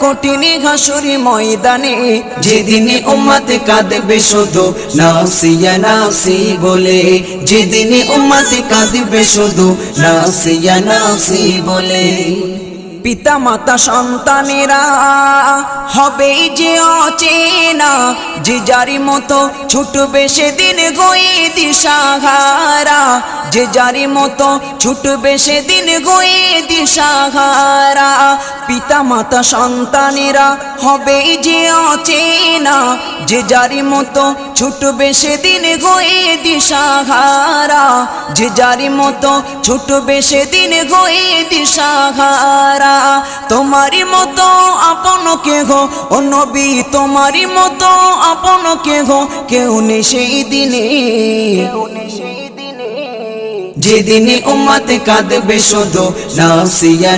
কঠিন হাসুরি ময়দানে, যেদিন উম্মত কাঁদবে শুধু নাফসিয়া নাফসি বলে, যেদিন উম্মত কাঁদবে শুধু নাফসিয়া নাফসি বলে। পিতা মাতা সন্তানেরা হবে যে অচেনা, যে যারি মতো ছুটবে সেদিন গয়ে দিশাহারা, যে যারি মতো ছুটবে সেদিন গয়ে দিশাহারা। পিতা মাতা সন্তানেরা হবে যে অচেনা, যে যারি মতো ছুটবে সেদিন গয়ে দিশাহারা, যে যারি মতো ছুটবে সেদিন গয়ে দিশাহারা। তোমারি মতো আপন কেহ ও নবী, তোমারি মতো আপন কেহ কেউ নেই সেই দিনে, যেদিন উম্মত কাঁদবে শুধু নাফসিয়া